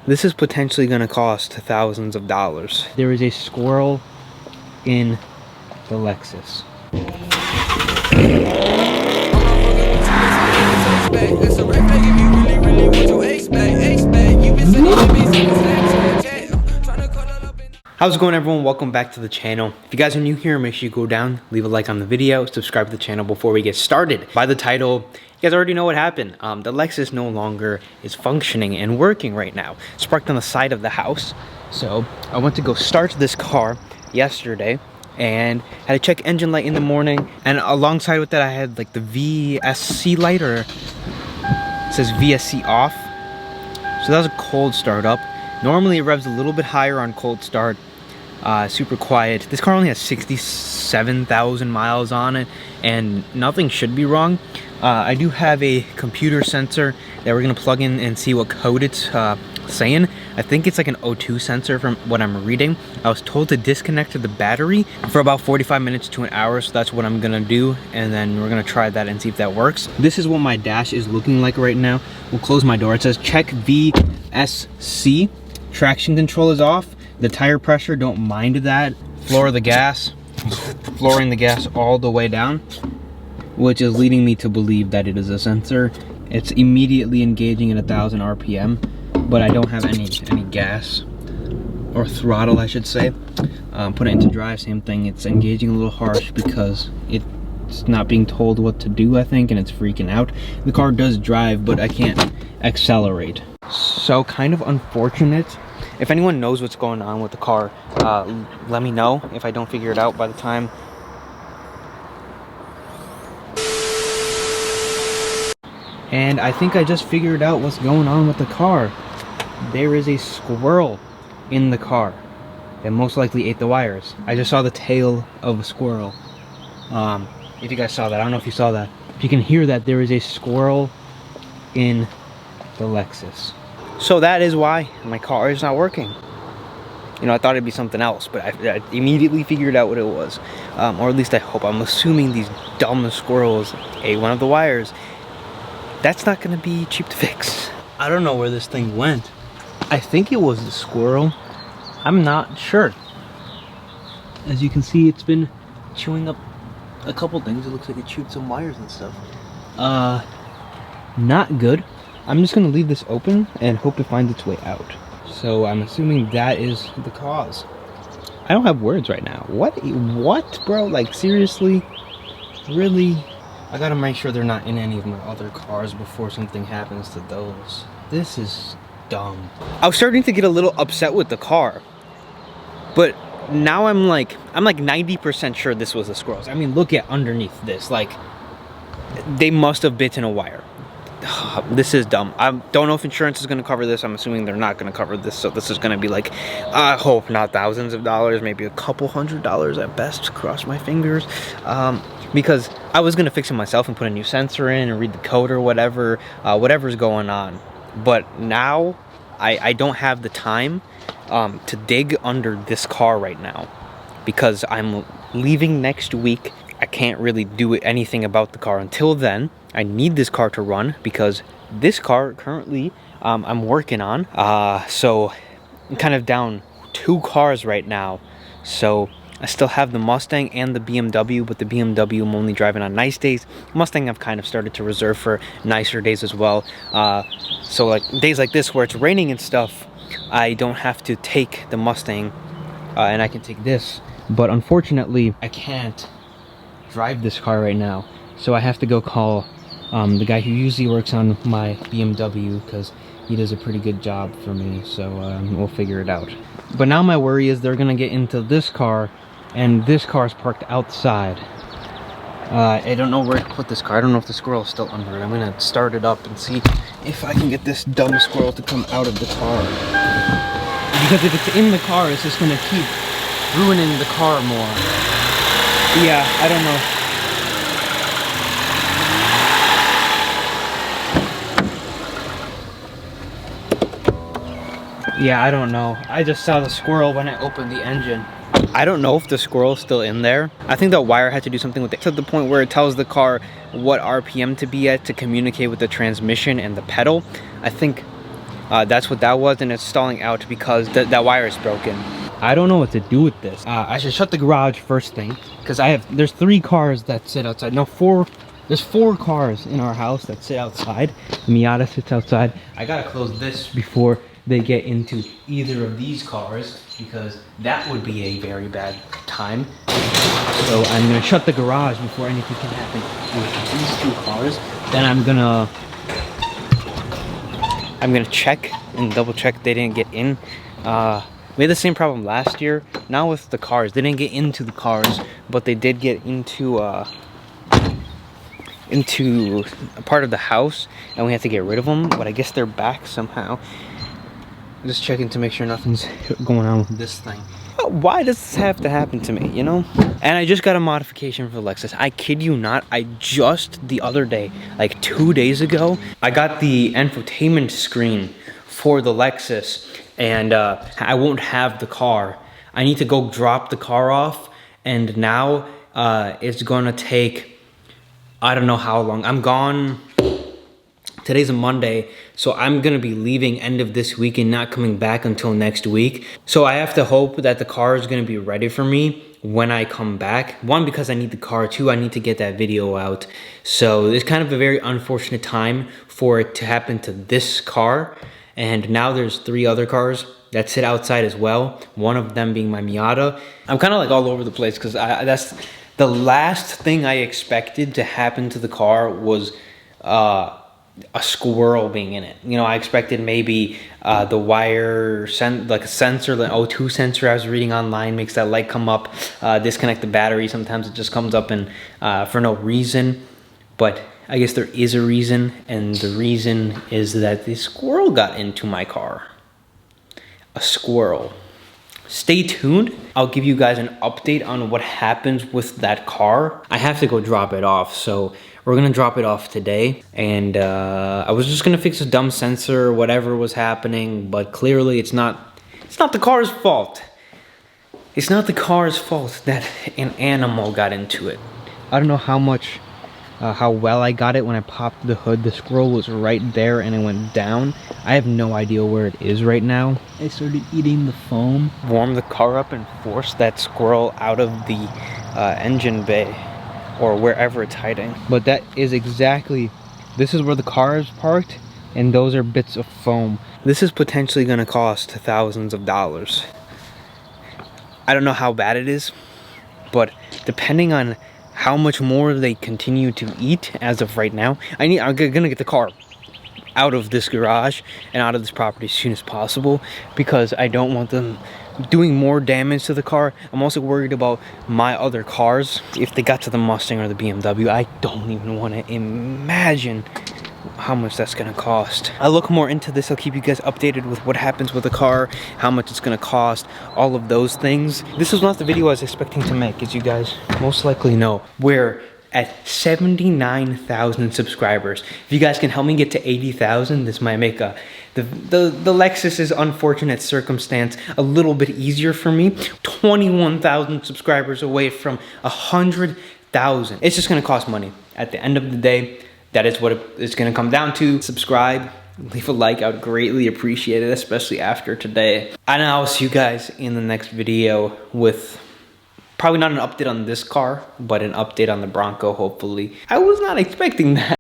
This is potentially going to cost thousands of dollars. There is a squirrel in the Lexus. How's it going, everyone? Welcome back to the channel. If you guys are new here, make sure you go down, leave a like on the video, subscribe to the channel before we get started. By the title, you guys already know what happened. The Lexus no longer is functioning and working right now. It's parked on the side of the house. So I went to go start this car yesterday and had to check engine light in the morning. And alongside with that, I had like the VSC light, or it says VSC off. So that was a cold start up. Normally it revs a little bit higher on cold start. Super quiet. This car only has 67,000 miles on it and nothing should be wrong. I do have a computer sensor that we're gonna plug in and see what code it's saying. I think it's like an O2 sensor from what I'm reading. I was told to disconnect the battery for about 45 minutes to an hour, so that's what I'm gonna do, and then we're gonna try that and see if that works. This is what my dash is looking like right now. We'll close my door. It says check VSC. Traction control is off. The tire pressure, don't mind that. Floor the gas, flooring the gas all the way down, which is leading me to believe that it is a sensor. It's immediately engaging at 1,000 RPM, but I don't have any gas or throttle, I should say. Put it into drive, same thing. It's engaging a little harsh because it's not being told what to do, I think, and it's freaking out. The car does drive, but I can't accelerate. So kind of unfortunate. If anyone knows what's going on with the car, let me know if I don't figure it out by the time. And I think I just figured out what's going on with the car. There is a squirrel in the car that most likely ate the wires. I just saw the tail of a squirrel. If you guys saw that, I don't know if you saw that. If you can hear that, there is a squirrel in the Lexus. So that is why my car is not working. You know, I thought it'd be something else, but I immediately figured out what it was. Or at least I hope. I'm assuming these dumb squirrels ate one of the wires. That's not gonna be cheap to fix. I don't know where this thing went. I think it was the squirrel. I'm not sure. As you can see, it's been chewing up a couple things. It looks like it chewed some wires and stuff. Not good. I'm just gonna leave this open and hope it finds its way out. So I'm assuming that is the cause. I don't have words right now. What, bro? Like, seriously? Really? I gotta make sure they're not in any of my other cars before something happens to those. This is dumb. I was starting to get a little upset with the car, but now I'm like 90% sure this was the squirrels. I mean, look at underneath this. Like, they must have bitten a wire. This is dumb. I don't know if insurance is going to cover this. I'm assuming they're not going to cover this, so this is going to be like, I hope not thousands of dollars, maybe a couple $100s at best, cross my fingers, because I was going to fix it myself and put a new sensor in and read the code or whatever, whatever's going on. But now I don't have the time to dig under this car right now because I'm leaving next week. I can't really do anything about the car until then. I need this car to run because this car currently I'm working on. So I'm kind of down 2 cars right now. So I still have the Mustang and the BMW, but the BMW I'm only driving on nice days. Mustang I've kind of started to reserve for nicer days as well. So like days like this where it's raining and stuff, I don't have to take the Mustang and I can take this. But unfortunately, I can't drive this car right now. So I have to go call the guy who usually works on my BMW because he does a pretty good job for me, so we'll figure it out. But now my worry is they're gonna get into this car, and this car is parked outside. I don't know where to put this car. I don't know if the squirrel is still under it. I'm gonna start it up and see if I can get this dumb squirrel to come out of the car. Because if it's in the car, it's just gonna keep ruining the car more. Yeah, I don't know. Yeah, I don't know. I just saw the squirrel when I opened the engine. I don't know if the squirrel's still in there. I think the wire had to do something with it to the point where it tells the car what RPM to be at to communicate with the transmission and the pedal. I think That's what that was, and it's stalling out because that wire is broken. I don't know what to do with this. I should shut the garage first thing, because there's 3 cars that sit outside. No, 4. There's 4 cars in our house that sit outside. Miata sits outside. I gotta close this before they get into either of these cars, because that would be a very bad time. So I'm gonna shut the garage before anything can happen with these 2 cars. Then I'm gonna check and double check they didn't get in. We had the same problem last year. Now with the cars, they didn't get into the cars, but they did get into a part of the house, and we had to get rid of them. But I guess they're back somehow. I'm just checking to make sure nothing's going on with this thing. Why does this have to happen to me, you know? And I just got a modification for the Lexus. I kid you not, I just the other day, like 2 days ago, I got the infotainment screen for the Lexus, and I won't have the car. I need to go drop the car off, and now it's gonna take, I don't know how long. I'm gone. Today's a Monday, so I'm gonna be leaving end of this week and not coming back until next week. So I have to hope that the car is gonna be ready for me when I come back. 1, because I need the car. 2, I need to get that video out. So it's kind of a very unfortunate time for it to happen to this car. And now there's 3 other cars that sit outside as well. One of them being my Miata. I'm kind of like all over the place, because that's the last thing I expected to happen to the car was a squirrel being in it. You know, I expected maybe the wire, like a sensor, the O2 sensor I was reading online makes that light come up, disconnect the battery. Sometimes it just comes up and for no reason. But I guess there is a reason, and the reason is that the squirrel got into my car. A squirrel. Stay tuned. I'll give you guys an update on what happens with that car. I have to go drop it off, so we're gonna drop it off today. And I was just gonna fix a dumb sensor, whatever was happening, but clearly it's not the car's fault. It's not the car's fault that an animal got into it. I don't know how well I got it when I popped the hood. The squirrel was right there and it went down. I have no idea where it is right now. I started eating the foam. Warm the car up and force that squirrel out of the engine bay or wherever it's hiding. But that is exactly, this is where the car is parked, and those are bits of foam. This is potentially gonna cost thousands of dollars. I don't know how bad it is, but depending on how much more they continue to eat as of right now, I'm gonna get the car out of this garage and out of this property as soon as possible, because I don't want them doing more damage to the car. I'm also worried about my other cars. If they got to the Mustang or the BMW, I don't even want to imagine how much that's gonna cost. I'll look more into this. I'll keep you guys updated with what happens with the car, how much it's gonna cost, all of those things. This was not the video I was expecting to make, as you guys most likely know. We're at 79,000 subscribers. If you guys can help me get to 80,000, this might make the Lexus's unfortunate circumstance a little bit easier for me. 21,000 subscribers away from 100,000. It's just gonna cost money. At the end of the day, that is what it's gonna come down to. Subscribe, leave a like, I would greatly appreciate it, especially after today. And I'll see you guys in the next video with probably not an update on this car, but an update on the Bronco, hopefully. I was not expecting that.